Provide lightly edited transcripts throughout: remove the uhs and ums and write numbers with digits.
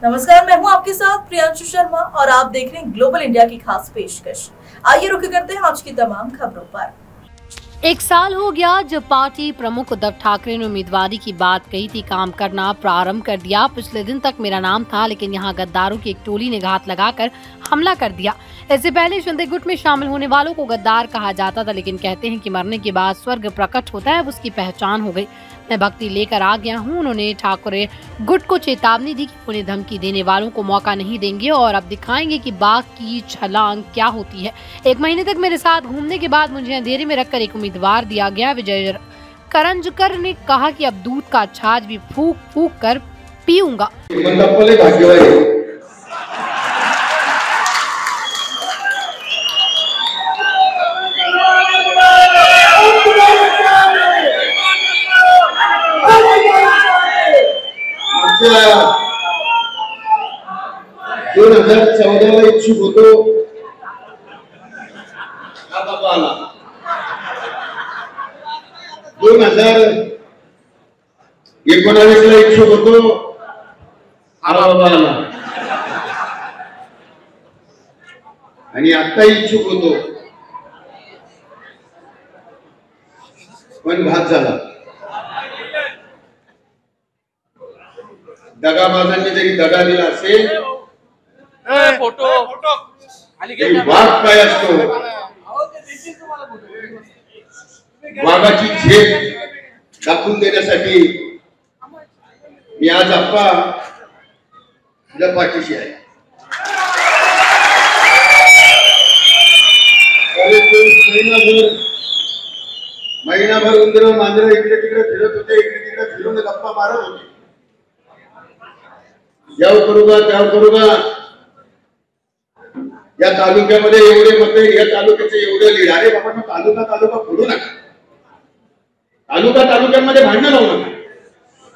नमस्कार, मैं हूं आपके साथ प्रियांशु शर्मा और आप देख रहे हैं ग्लोबल इंडिया की खास पेशकश। आइए रुक करते हैं आज की तमाम खबरों पर। एक साल हो गया जब पार्टी प्रमुख उद्धव ठाकरे ने उम्मीदवारी की बात कही थी, काम करना प्रारंभ कर दिया। पिछले दिन तक मेरा नाम था, लेकिन यहाँ गद्दारों की एक टोली ने घात लगाकर हमला कर दिया। इससे पहले शिंदे गुट में शामिल होने वालों को गद्दार कहा जाता था, लेकिन कहते हैं कि मरने के बाद स्वर्ग प्रकट होता है, उसकी पहचान हो गई। मैं भक्ति लेकर आ गया हूँ। उन्होंने ठाकरे गुट को चेतावनी दी कि उन्हें धमकी देने वालों को मौका नहीं देंगे और अब दिखाएंगे कि बाघ की छलांग क्या होती है। 1 महीने तक मेरे साथ घूमने के बाद मुझे अंधेरे में रखकर एक उम्मीदवार दिया गया। विजय करंजकर ने कहा कि अब दूध का छाछ भी फूक फूक कर पीऊंगा। दोन 2014 इच्छुक होतो, हा बाबा आला। 2019 इच्छुक होतो, हा बाबा आला। आणि आता इच्छुक होतो, पण भाग झाला। दगाबाजांनी जरी दगा दिला असेल, फोटो वाघ काय असतो, वाघाची झेप दाखवून देण्यासाठी मी आज आप्पा तुझ्या पाठीशी आहे। महिनाभर उंदर मांजर इकडे तिकडे फिरत होते, इकडे तिकडे फिरून गप्पा मारत होते। याव करूगा त्याव करूगा, या तालुक्यामध्ये एवढे मते, या तालुक्याचे एवढे लीड। अरे बाबा, तालुका फोडू नका, तालुक्यांमध्ये भांडण लावू नका।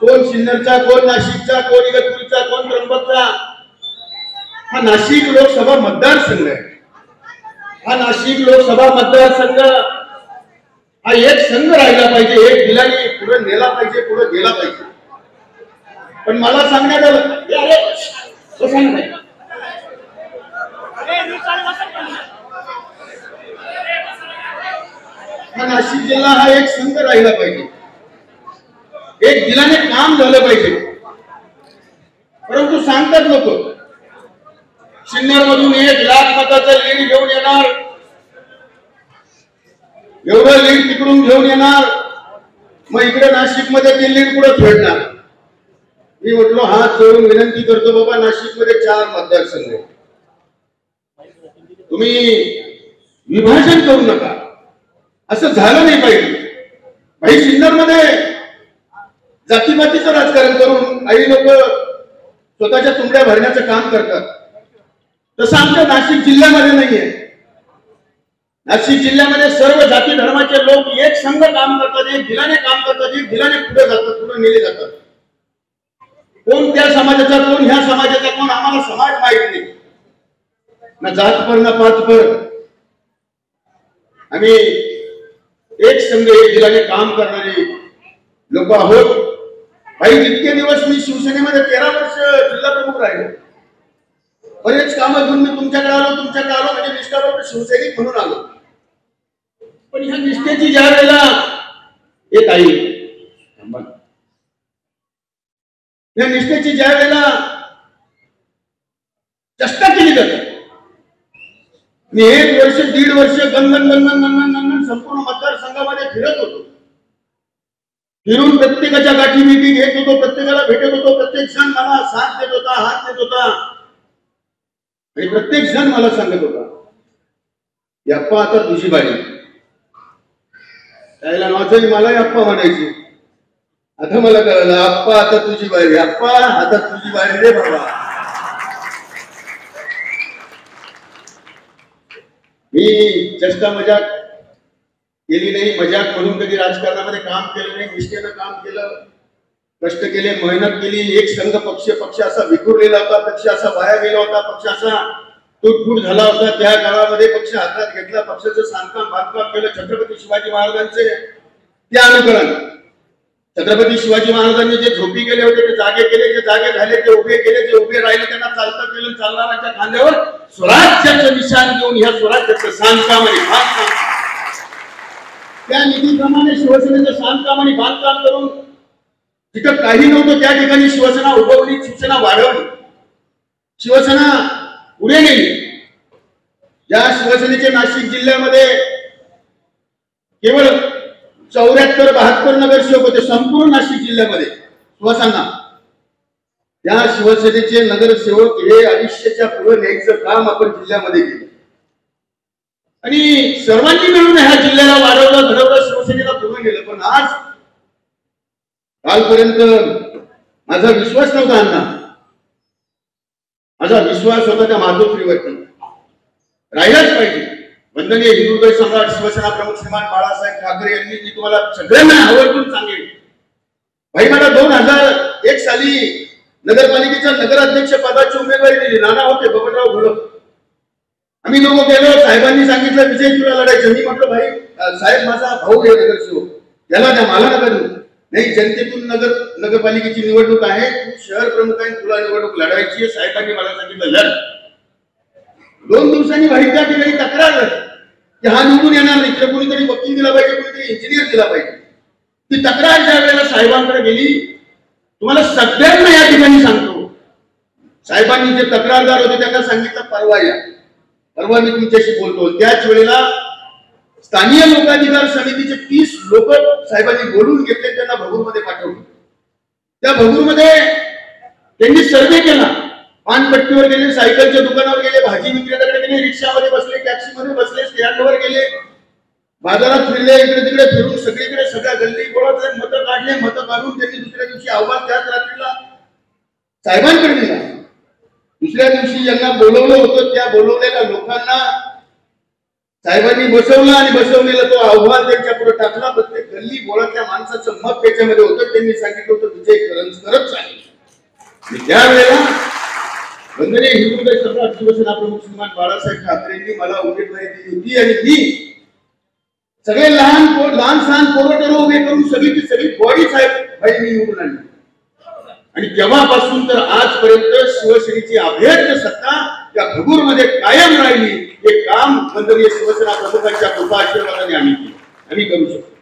कोण सिन्नरचा, कोण नाशिकचा, कोण इगतपुरीचा, कोण त्र्यंबकचा। हा नाशिक लोकसभा मतदारसंघ आहे। हा नाशिक लोकसभा मतदारसंघ हा एक संघ राहिला पाहिजे, एक दिलाने पुढे नेला पाहिजे, पुढे गेला पाहिजे। पण मला सांगण्यात आलं, नाशिक जिल्हा हा एक संघ राहिला पाहिजे, एक दिलाने काम झालं पाहिजे। परंतु सांगतात लोक, सिन्नर मधून 1 लाख मताचं लीड घेऊन येणार, एवढं लीड तिकडून घेऊन येणार, मग इकडे नाशिक मध्ये ते लीड पुढे फेडणार। मी म्हटलो, हात जोडून विनंती करतो बाबा, नाशिक मध्ये 4 मतदारसंघ, तुम्ही विभाजन करू नका, असं झालं नाही पाहिजे। भाई, सिन्नर मध्ये जातीपातीचं राजकारण करून काही लोक स्वतःच्या तुंबड्या भरण्याचं काम करतात, तसं आमच्या नाशिक जिल्ह्यामध्ये नाहीये। नाशिक जिल्ह्यामध्ये सर्व जाती धर्माचे लोक एक संघ काम करतात, एक दिलाने काम करतात, एक दिलाने पुढे जातात, पुढे नेले जातात। कोण त्या समाजाचा, कोण ह्या समाजाचा, कोण आम्हाला समाज माहित नाही, ना जात पर ना पात पर। आम्ही एक संघ, एक दिलाने काम करणारे लोक आहोत। भाई, इतके दिवस मी शिवसेनेमध्ये 13 वर्ष जिल्हा प्रमुख राहिले, बरेच कामं घेऊन मी तुमच्याकडे आलो म्हणजे निष्ठावंत शिवसैनिक म्हणून आलो। पण ह्या निष्ठेची ज्या वेळेला एक आई, या निष्ठेची ज्या वेळेला चेष्टा केली जाते, मी 1 वर्ष 1.5 वर्ष गणगण संपूर्ण मतदारसंघामध्ये फिरत होतो, फिरून प्रत्येकाच्या गाठी भेटी घेत होतो, प्रत्येकाला भेटत होतो, प्रत्येक जण मला साथ देत होता, हात देत होता, आणि प्रत्येक जण मला सांगत होता, अप्पा आता तुझी बारी। त्याला नावाचं मला अप्पा म्हणायची। आता मला कळलं, अप्पा आता तुझी बारी, अप्पा आता तुझी बारी रे बाबा। मी चेष्टा मजाक केली नाही, मजाक म्हणून कधी राजकारणामध्ये काम केलं नाही, निष्ठेनं काम केलं, कष्ट केले, मेहनत केली। एक संघ पक्ष असा विखुरलेला होता, पक्ष असा वाया गेला होता, पक्ष असा तुटफूट झाला होता। त्या काळामध्ये पक्ष हातात घेतला, पक्षाचं बांधकाम केलं, छत्रपती शिवाजी महाराजांचे ते अनुकरण, छत्रपती शिवाजी महाराजांनी जे झोपी गेले होते ते जागे केले, जे जागे झाले ते उभे केले, जे उभे राहिले त्यांना चालता केलं, चालणाऱ्यांच्या खांद्यावर स्वराज्याचं निशाण घेऊन ह्या स्वराज्याचं बांधकाम आणि बांधकाम, त्या निधीप्रमाणे शिवसेनेचं बांधकाम आणि बांधकाम करून जिथं काही नव्हतं त्या ठिकाणी शिवसेना उभवली, शिवसेना वाढवली, शिवसेना पुढे गेली. या शिवसेनेचे नाशिक जिल्ह्यामध्ये केवळ 74-72 नगरसेवक होते संपूर्ण नाशिक जिल्ह्यामध्ये शिवसेना. त्या शिवसेनेचे नगरसेवक हे 250च्या पुढे न्यायचं काम आपण जिल्ह्यामध्ये केलं आणि सर्वांनी मिळून ह्या जिल्ह्याला वाढवलं, घडवलं, शिवसेनेला पुढे गेलं. पण आज कालपर्यंत माझा विश्वास नव्हता अण्णा, माझा विश्वास होता त्या मातोश्रीवरती. राहिलाच पाहिजे. वंदनीय हिंदुहृदय सम्राट शिवसेना प्रमुख श्रीमान बाळासाहेब ठाकरे यांनी, मी तुम्हाला सगळ्यांना आवर्जून सांगेन, भाई मला 2001 साली नगरपालिकेच्या नगराध्यक्ष पदाची उमेदवारी दिली. नाना होते, बबनराव घोलप. आम्ही दोघं गेलो, साहेबांनी सांगितलं विजय तुला लढायचं. मी म्हटलं भाई साहेब माझा भाऊ आहे नगरसेवक, त्याला द्या, मला नका देऊ. नाही, जनतेतून नगरपालिकेची निवडणूक आहे, तू शहर प्रमुख आहे, तुला निवडणूक लढायची आहे. साहेबांनी मला सांगितलं लढ. 2 दिवसांनी भाई त्या ठिकाणी तक्रार झाली की हा निवडून येणार नाही, तर कोणीतरी वकील दिला पाहिजे, कोणीतरी इंजिनियर दिला पाहिजे. ती तक्रार ज्या वेळेला साहेबांकडे गेली, तुम्हाला सगळ्यांना या ठिकाणी सांगतो, साहेबांनी जे तक्रारदार होते त्यांना सांगितलं परवा या, परवा मी तुमच्याशी बोलतो. त्याच वेळेला स्थानिक लोकाधिकार समितीचे 30 लोक साहेबांनी बोलून घेतले, त्यांना भगूरमध्ये पाठवले. त्या भगूरमध्ये त्यांनी सर्वे केला, पानपट्टीवर गेले, सायकलच्या दुकानावर गेले, भाजी विक्रेत्याकडे गेले, रिक्षामध्ये बसले, टॅक्सीमध्ये बसले, स्टँडवर गेले, बाजारात फिरले, इकडे तिकडे फिरून सगळीकडे सगळ्या गल्ली गोळा मतं काढले. मतं काढून त्यांनी दुसऱ्या दिवशी अहवाल त्याच रात्रीला साहेबांकडे दिला. दुसऱ्या दिवशी ज्यांना बोलवलं होतं त्या बोलवलेल्या लोकांना साहेबांनी बसवलं आणि बसवलेला तो अहवाल त्यांच्या पुढे टाकला. प्रत्येक गल्ली बोळातल्या माणसाचं मत त्याच्यामध्ये होतं. त्यांनी सांगितलं होतं विजय करंजकरच आहे. त्यावेळेला वंदनीय हिंदुहृदय सम्राट शिवसेना प्रमुख श्रीमान बाळासाहेब ठाकरेंनी मला उमेदवारी दिली होती आणि मी सगळे लहान सहान पोरं उभे करून सगळी बॉडी साहेब भाई मी निवडून आणली. आणि तेव्हापासून तर आजपर्यंत शिवसेनेची अभेद्य सत्ता या भगूरमध्ये कायम राहिली. हे काम वंदनीय शिवसेना प्रमुखांच्या कृपा आशीर्वादाने आम्ही करू शकतो.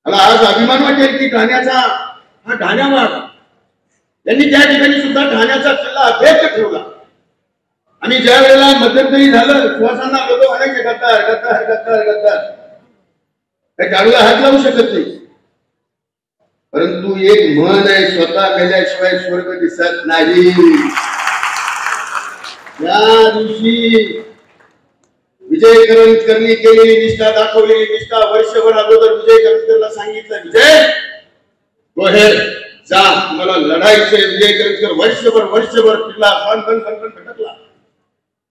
मला आज अभिमान वाटेल की ठाण्याचा हा ठाण्यावाड त्यांनी त्या ठिकाणी सुद्धा ठाण्याचा किल्ला अभेद्य ठेवला. आणि ज्या वेळेला मध्यंतरी झालं सुहासांना लोक म्हणायचे गद्दार गद्दार गद्दार गद्दार, त्या टाळूला हात लावू शकत नाही. परंतु एक म्हण आहे, स्वतः मेल्याशिवाय स्वर्ग दिसत नाही. या दिवशी विजय करंजकरनी केलेली निष्ठा, दाखवलेली निष्ठा, वर्षभर अगोदर विजय करंजकरला सांगितलं विजय गोहेर जा, तुम्हाला लढायचंय. विजय करंजकर वर्षभर फिरला, खण भटकला,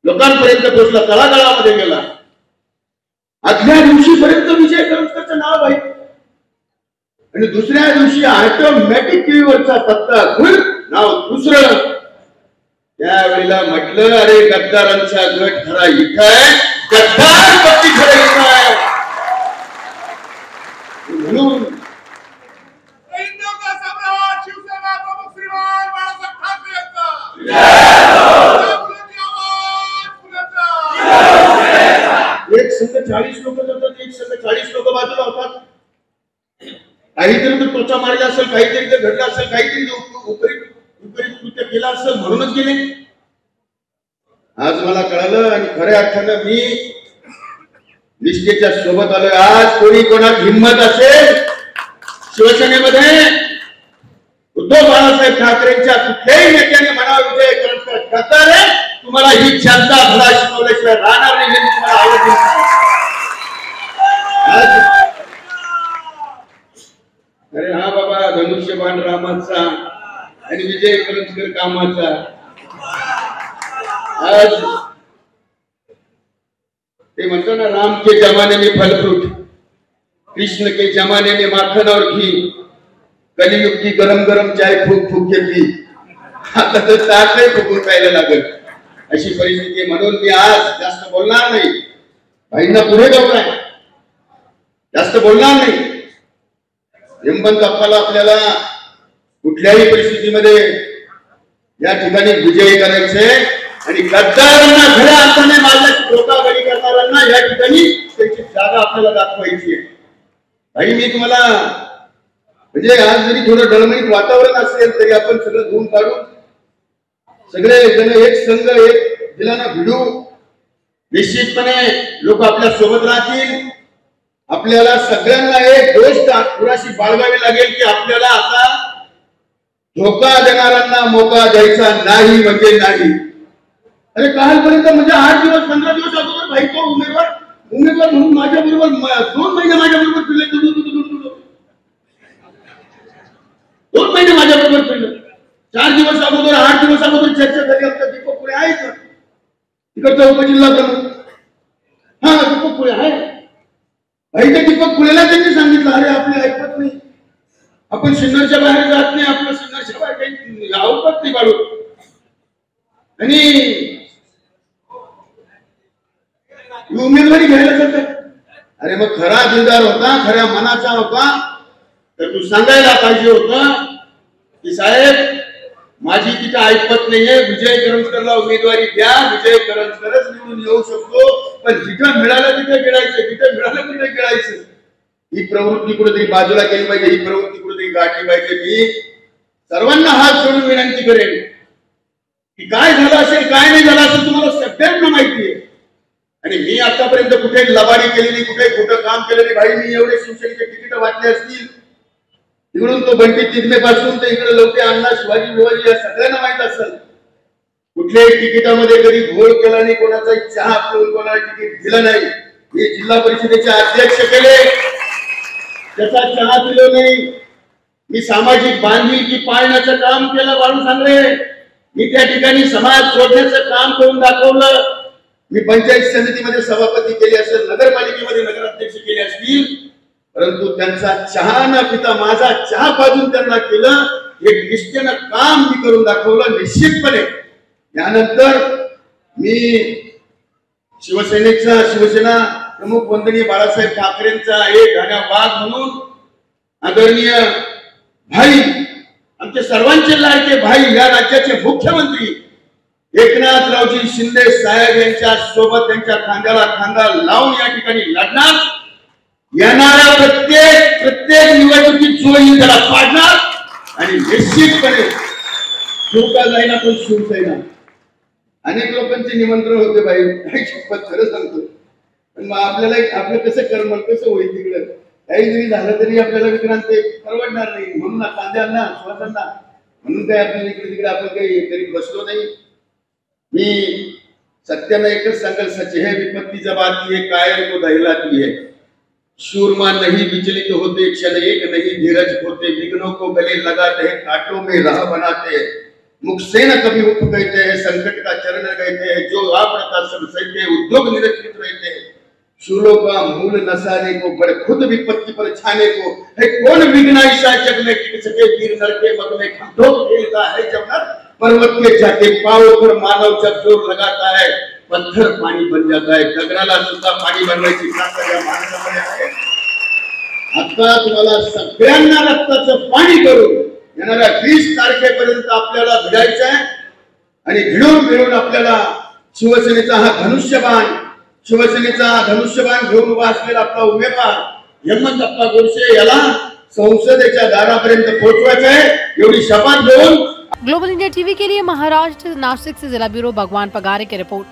लोकांपर्यंत पोहोचला, तळागाळामध्ये गेला. आदल्या दिवशीपर्यंत विजय करंजकरचं नाव आहे आणि दुसऱ्या दिवशी ऑटोमॅटिक टीव्हीवरचा पत्ता खुल नाव दुसरं. त्यावेळेला म्हटलं अरे गद्दारांचा गट खरा इथं आहे, गद्दार पत्ती खरं इथं आहे. म्हणून एक संघ 40 लोक जातात, एक संघ 40 लोक बाजूला होतात. काहीतरी तर त्वचा मारला असेल, काहीतरी तर घडलं असेल, काहीतरी विपरीत कृत्य केलं असेल म्हणूनच गेले. आज मला कळालं आणि खऱ्या अर्थानं मी निष्ठेच्या सोबत आलोय. आज कोणी कोणात हिंमत असेल शिवसेनेमध्ये उद्धव बाळासाहेब ठाकरेंच्या कुठल्याही नेत्याने म्हणावं विजय करंजकर गद्दार आहे, तुम्हाला ही जनता भला शिकवल्याशिवाय राहणार नाही. हे तुम्हाला आवडत. अरे हा बाबा, धनुष्यबाण रामाचा आणि विजय करंजकर कामाचा. आज ते म्हणतो ना, राम के जमाने में फल फ्रूट, कृष्ण के जमाने में माखन और घी, कलियुग की गरम गरम चाय फूक फूक के पी. आता तर ताकही फुकून प्यायला लागेल अशी परिस्थिती. म्हणून मी आज जास्त बोलणार नाही. भाईंना पुढे जाऊ आहे, जास्त बोलणार नाही. हेमंत अप्पाला आपल्याला कुठल्याही परिस्थितीमध्ये या ठिकाणी विजयी करायचे आणि गद्दारांना खऱ्या अर्थाने मारण्याची धोकाधडी करणाऱ्यांना या ठिकाणी त्यांची जागा आपल्याला दाखवायची आहे. भाई मी तुम्हाला म्हणजे आज जरी थोडं डळमळीत वातावरण असेल तरी आपण सगळं धुवून काढून सगळे जण एक संघ एक दिलाना भिडू निश्चितपणे लोक आपल्या सोबत राहतील. आपल्याला सगळ्यांना एक गोष्ट पुराशी बाळगावी लागेल की आपल्याला आता धोका देणाऱ्यांना मोका द्यायचा नाही म्हणजे नाही. अरे कालपर्यंत म्हणजे 8 दिवस 15 दिवस अगोदर भाई तो उमेदवार म्हणून माझ्या बरोबर 2 महिने माझ्या बरोबर फिरले 2 महिने माझ्या बरोबर फिरले. 4 दिवस अगोदर 8 दिवस अगोदर चर्चा झाली. आमचा दीपक पुढे आहे का तिकडचा उपजिल्हा प्रमुख हा दीपक पुढे आहे भाई. त्या दीपक पुढेला त्यांनी सांगितलं अरे आपली ऐकत नाही आपण सिन्नरच्या बाहेर जात नाही आपलं सिन्नरच्या बाहेर काही आवडत नाही काढू. आणि उमेदवारी घ्यायला जातात. अरे मग खरा दिलदार होता खऱ्या मनाचा होता तर तू सांगायला पाहिजे होतं की साहेब माझी तिथं ऐकत नाहीये विजय करंजकरला उमेदवारी द्या विजय करंजकरच निवडून येऊ शकतो पण जिथं मिळालं तिथे गिळायचं जिथं मिळालं तिथे गिळायचं. ही प्रवृत्ती कुठेतरी बाजूला केली पाहिजे. ही प्रवृत्ती कुठेतरी गाठली पाहिजे. मी सर्वांना हात जोडून विनंती करेन की काय झालं असेल काय नाही झालं असेल तुम्हाला सगळ्यांना माहिती आहे. आणि मी आतापर्यंत कुठे लबाडी केलेली कुठे खोटं काम केलेली भाई मी एवढे शिवसेनेचे तिकीट वाटले असतील तिकडून तो बंटी तिगमे पासून ते इकडे लोके अण्णा शिवाजी विवाजी या सगळ्यांना माहित असेल. कुठल्याही तिकिटामध्ये कधी घोळ केला नाही कोणाचा चहा पिऊन कोणाला तिकीट दिलं नाही. हे जिल्हा परिषदेचे अध्यक्ष केले त्याचा चहा पिलो नाही. मी सामाजिक बांधिलकी पाळण्याचं काम केलं बाळू सांगरे. मी त्या ठिकाणी समाज जोडण्याचं काम करून दाखवलं. मी पंचायत समितीमध्ये सभापती केले असेल नगरपालिकेमध्ये नगराध्यक्ष केले असतील परंतु त्यांचा चहा न पिता माझा चहा पाजून त्यांना केलं. एक निष्ठेनं काम मी करून दाखवलं. निश्चितपणे यानंतर मी शिवसेना प्रमुख वंदनीय बाळासाहेब ठाकरेंचा एक घाण्या वाघ म्हणून आदरणीय भाई आमचे सर्वांचे लाडके भाई या राज्याचे मुख्यमंत्री एकनाथरावजी शिंदे साहेब यांच्या सोबत त्यांच्या खांद्याला खांदा लावून या ठिकाणी लढणार. येणाऱ्या प्रत्येक निवडणुकीत चोरी त्याला पाडणार आणि निश्चितपणे शिवका जाईना पण शिवसेना. अनेक लोकांचे निमंत्रण होते बाई काही शपथ खरं सांगतो पण मग आपल्याला आपलं कसं कर्म कसं होईल तिकडं काही जरी झालं तरी आपल्याला विक्रांत ते परवडणार नाही म्हणून कांद्यांना श्वासांना म्हणून काही आपल्याला इकडे तिकडे आपण काही करीत बसलो नाही. मी सत्यानं एकच सांगेल सच है विपत्ती जब आती है कायर को दहलाती है शूरमा नहीं विचलित होते क्षण एक नहीं धीरज होते विघ्नों को गले लगाते हैं कांटों में राह बनाते हैं मुख से न कभी उठ कहते हैं संकट का चरण कहते हैं जो आपदा सब सहते उद्योग निरंकित रहते हैं शूलों का मूल नसाने को बड़े खुद विपत्ति पर छाने को है कौन विघ्न ऐसा जग में टिक सके वीर नर के मग में खंडों खेलता है जब नर पर्वत के जाके पाव पर मानव जब जोर लगाता है पत्थर पाणी बन जाता है. डगराला सुद्धा पाणी बनवायची ताकद या माणसामध्ये आहे. आता तुम्हाला सगळ्यांना रक्ताचं पाणी करून येणाऱ्या 20 तारखेपर्यंत आपल्याला भिडायचं आहे आणि भिडून आपल्याला शिवसेनेचा धनुष्यबाण घेऊन उभा असलेला आपला उमेदवार हेमंत अप्पा गोडसे याला संसदेच्या दारापर्यंत पोहोचवायचं आहे एवढी शपथ घेऊन. ग्लोबल इंडिया टीवी के लिए महाराष्ट्र नासिक से जिला ब्यूरो भगवान पगारे की रिपोर्ट.